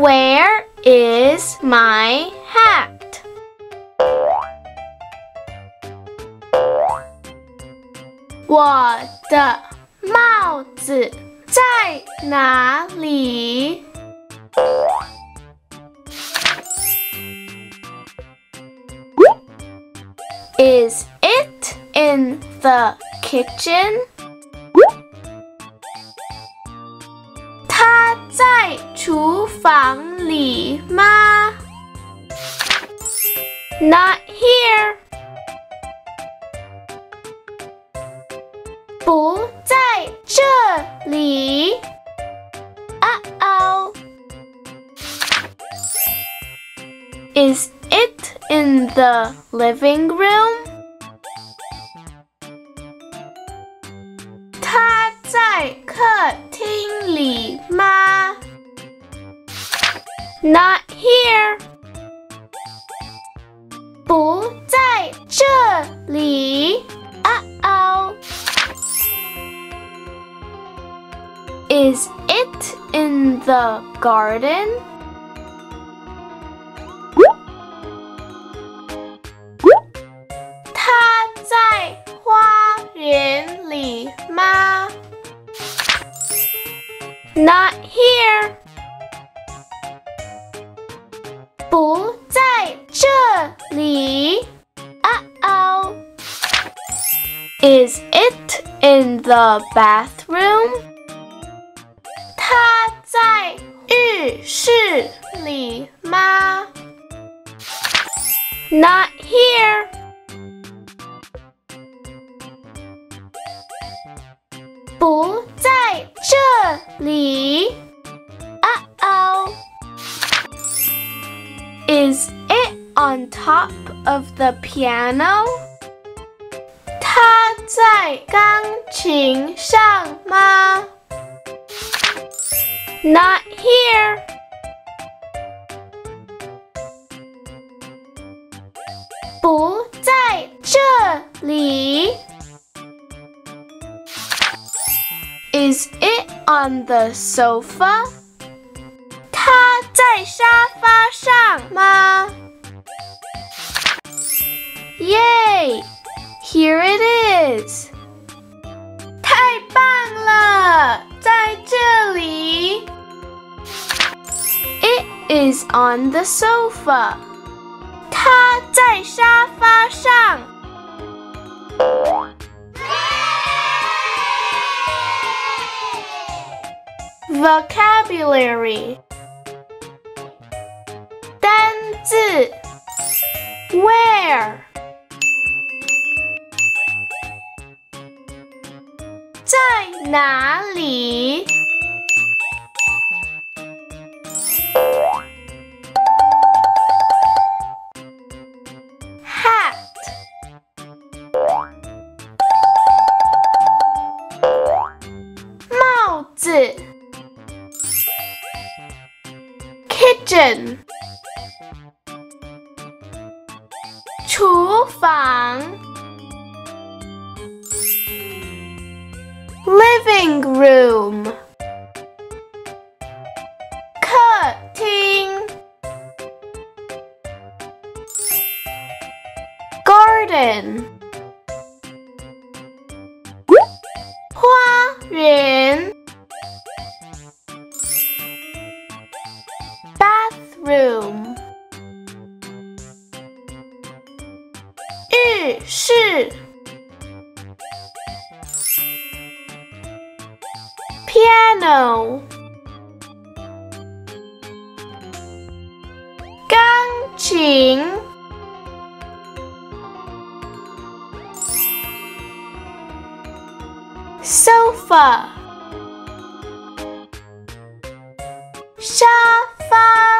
Where is my hat?我的帽子在哪里？ Is it in the kitchen? 它在厨房里吗？ Not here. 不在这里。Uh-oh. Is it in the living room? 它在客厅里吗？ Not here. 不在这里。Uh-oh. Is it in the garden? 它在花园里吗？ Not here. 不在这里。Uh-oh. Is it in the bathroom? 它在浴室里吗？ Not here. 不在这里。Uh-oh. Is it on top of the piano? 它在钢琴上吗？ Not here. 不在这里。Is it on the sofa? 它在沙发上吗？ Yay! Here it is. 太棒了，在这里。It is on the sofa. 它在沙发上。Vocabulary. 单字 where 在哪里？ hat 帽子 kitchen 厨房 living room 客厅 garden 花园 bathroom 浴室 piano 钢琴 sofa 沙发